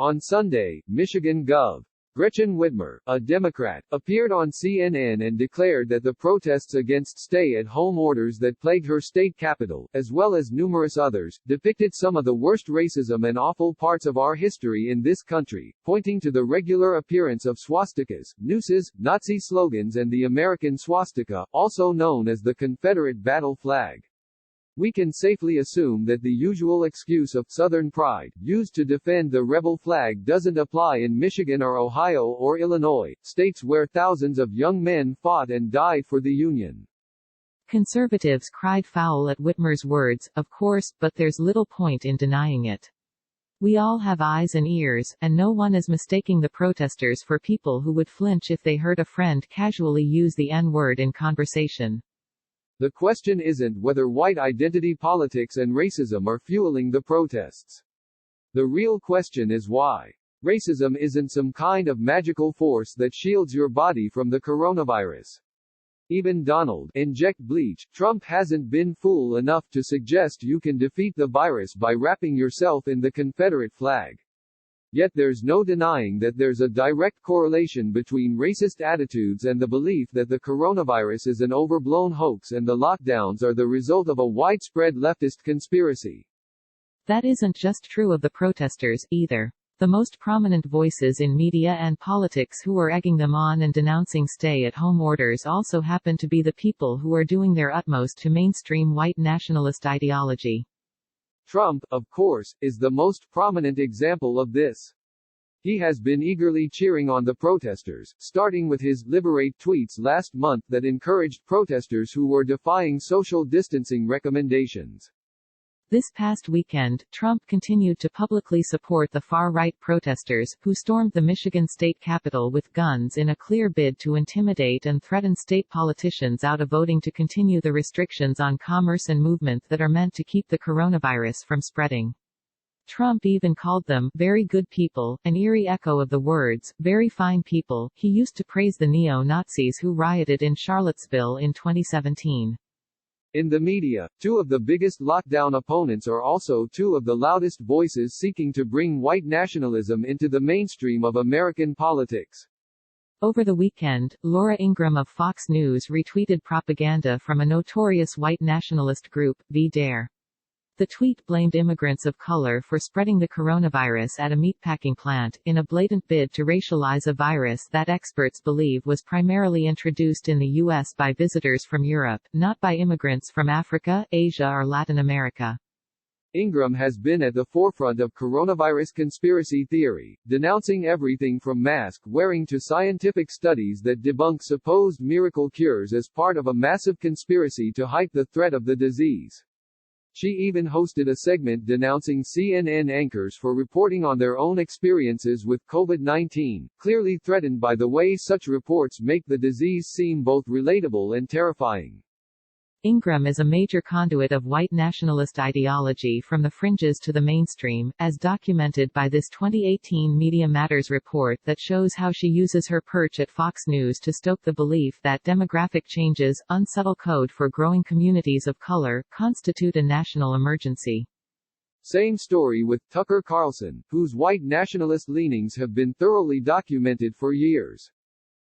On Sunday, Michigan Gov. Gretchen Whitmer, a Democrat, appeared on CNN and declared that the protests against stay-at-home orders that plagued her state capital, as well as numerous others, depicted some of the worst racism and awful parts of our history in this country, pointing to the regular appearance of swastikas, nooses, Nazi slogans and the American swastika, also known as the Confederate battle flag. We can safely assume that the usual excuse of Southern pride, used to defend the rebel flag, doesn't apply in Michigan or Ohio or Illinois, states where thousands of young men fought and died for the Union. Conservatives cried foul at Whitmer's words, of course, but there's little point in denying it. We all have eyes and ears, and no one is mistaking the protesters for people who would flinch if they heard a friend casually use the N-word in conversation. The question isn't whether white identity politics and racism are fueling the protests. The real question is why. Racism isn't some kind of magical force that shields your body from the coronavirus. Even Donald inject bleach Trump hasn't been fool enough to suggest you can defeat the virus by wrapping yourself in the Confederate flag. Yet there's no denying that there's a direct correlation between racist attitudes and the belief that the coronavirus is an overblown hoax and the lockdowns are the result of a widespread leftist conspiracy. That isn't just true of the protesters, either. The most prominent voices in media and politics who are egging them on and denouncing stay-at-home orders also happen to be the people who are doing their utmost to mainstream white nationalist ideology. Trump, of course, is the most prominent example of this. He has been eagerly cheering on the protesters, starting with his "Liberate" tweets last month that encouraged protesters who were defying social distancing recommendations. This past weekend, Trump continued to publicly support the far-right protesters, who stormed the Michigan state capitol with guns in a clear bid to intimidate and threaten state politicians out of voting to continue the restrictions on commerce and movement that are meant to keep the coronavirus from spreading. Trump even called them very good people, an eerie echo of the words, very fine people, he used to praise the neo-Nazis who rioted in Charlottesville in 2017. In the media, two of the biggest lockdown opponents are also two of the loudest voices seeking to bring white nationalism into the mainstream of American politics. Over the weekend, Laura Ingraham of Fox News retweeted propaganda from a notorious white nationalist group, V-Dare. The tweet blamed immigrants of color for spreading the coronavirus at a meatpacking plant, in a blatant bid to racialize a virus that experts believe was primarily introduced in the U.S. by visitors from Europe, not by immigrants from Africa, Asia or Latin America. Ingraham has been at the forefront of coronavirus conspiracy theory, denouncing everything from mask wearing to scientific studies that debunk supposed miracle cures as part of a massive conspiracy to hype the threat of the disease. She even hosted a segment denouncing CNN anchors for reporting on their own experiences with COVID-19, clearly threatened by the way such reports make the disease seem both relatable and terrifying. Ingraham is a major conduit of white nationalist ideology from the fringes to the mainstream, as documented by this 2018 Media Matters report that shows how she uses her perch at Fox News to stoke the belief that demographic changes, unsubtle code for growing communities of color, constitute a national emergency. Same story with Tucker Carlson, whose white nationalist leanings have been thoroughly documented for years.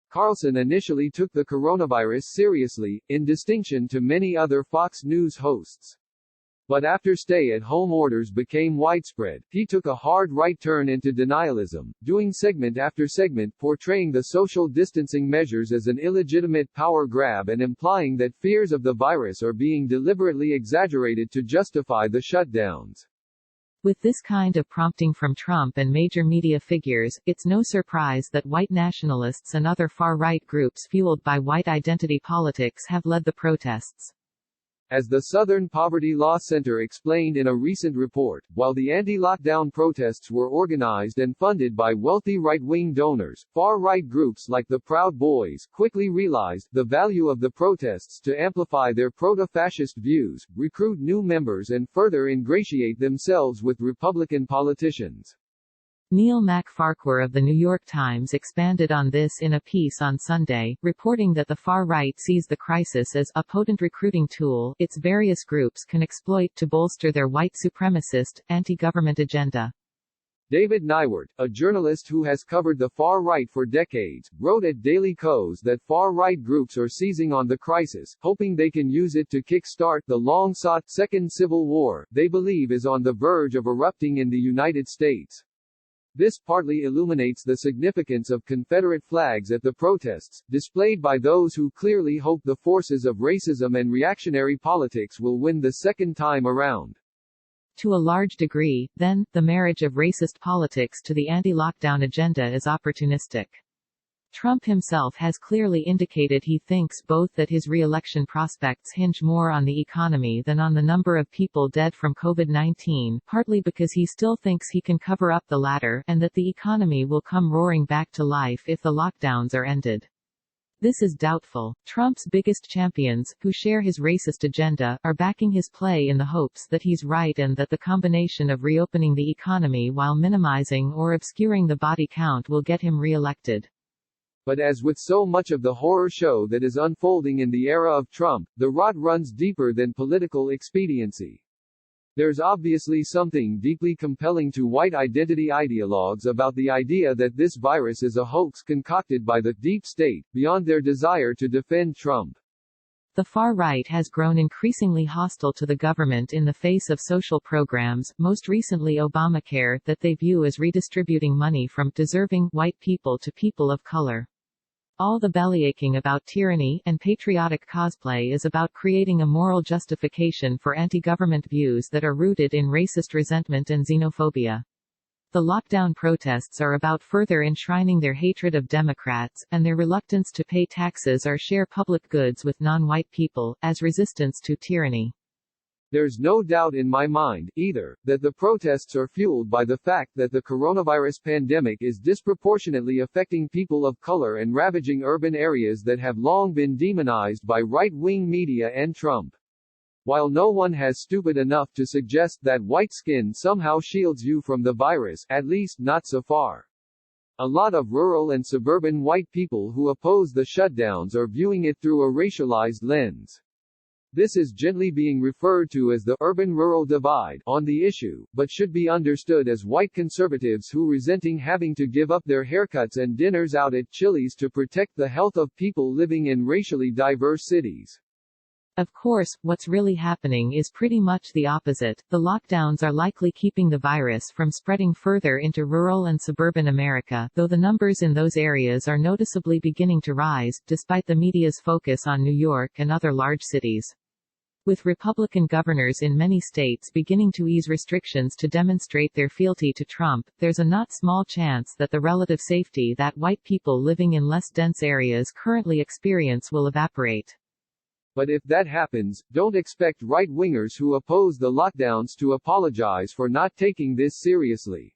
Carlson initially took the coronavirus seriously, in distinction to many other Fox News hosts. But after stay-at-home orders became widespread, he took a hard right turn into denialism, doing segment after segment portraying the social distancing measures as an illegitimate power grab and implying that fears of the virus are being deliberately exaggerated to justify the shutdowns. With this kind of prompting from Trump and major media figures, it's no surprise that white nationalists and other far-right groups fueled by white identity politics have led the protests. As the Southern Poverty Law Center explained in a recent report, while the anti-lockdown protests were organized and funded by wealthy right-wing donors, far-right groups like the Proud Boys quickly realized the value of the protests to amplify their proto-fascist views, recruit new members and further ingratiate themselves with Republican politicians. Neil Farquhar of The New York Times expanded on this in a piece on Sunday, reporting that the far right sees the crisis as a potent recruiting tool its various groups can exploit to bolster their white supremacist, anti-government agenda. David Nywert, a journalist who has covered the far right for decades, wrote at Daily Kos that far-right groups are seizing on the crisis, hoping they can use it to kick-start the long-sought Second Civil War they believe is on the verge of erupting in the United States. This partly illuminates the significance of Confederate flags at the protests, displayed by those who clearly hope the forces of racism and reactionary politics will win the second time around. To a large degree, then, the marriage of racist politics to the anti-lockdown agenda is opportunistic. Trump himself has clearly indicated he thinks both that his re-election prospects hinge more on the economy than on the number of people dead from COVID-19, partly because he still thinks he can cover up the latter, and that the economy will come roaring back to life if the lockdowns are ended. This is doubtful. Trump's biggest champions, who share his racist agenda, are backing his play in the hopes that he's right and that the combination of reopening the economy while minimizing or obscuring the body count will get him re-elected. But as with so much of the horror show that is unfolding in the era of Trump, the rot runs deeper than political expediency. There's obviously something deeply compelling to white identity ideologues about the idea that this virus is a hoax concocted by the deep state, beyond their desire to defend Trump. The far right has grown increasingly hostile to the government in the face of social programs, most recently Obamacare, that they view as redistributing money from deserving white people to people of color. All the bellyaching about tyranny and patriotic cosplay is about creating a moral justification for anti-government views that are rooted in racist resentment and xenophobia. The lockdown protests are about further enshrining their hatred of Democrats, and their reluctance to pay taxes or share public goods with non-white people, as resistance to tyranny. There's no doubt in my mind, either, that the protests are fueled by the fact that the coronavirus pandemic is disproportionately affecting people of color and ravaging urban areas that have long been demonized by right-wing media and Trump. While no one has stupid enough to suggest that white skin somehow shields you from the virus, at least not so far. A lot of rural and suburban white people who oppose the shutdowns are viewing it through a racialized lens. This is gently being referred to as the urban-rural divide on the issue, but should be understood as white conservatives who resenting having to give up their haircuts and dinners out at Chili's to protect the health of people living in racially diverse cities. Of course, what's really happening is pretty much the opposite. The lockdowns are likely keeping the virus from spreading further into rural and suburban America, though the numbers in those areas are noticeably beginning to rise, despite the media's focus on New York and other large cities. With Republican governors in many states beginning to ease restrictions to demonstrate their fealty to Trump, there's a not small chance that the relative safety that white people living in less dense areas currently experience will evaporate. But if that happens, don't expect right-wingers who oppose the lockdowns to apologize for not taking this seriously.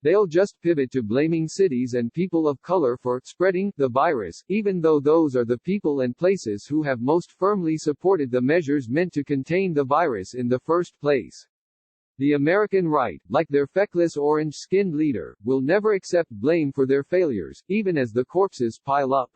They'll just pivot to blaming cities and people of color for spreading the virus, even though those are the people and places who have most firmly supported the measures meant to contain the virus in the first place. The American right, like their feckless orange-skinned leader, will never accept blame for their failures, even as the corpses pile up.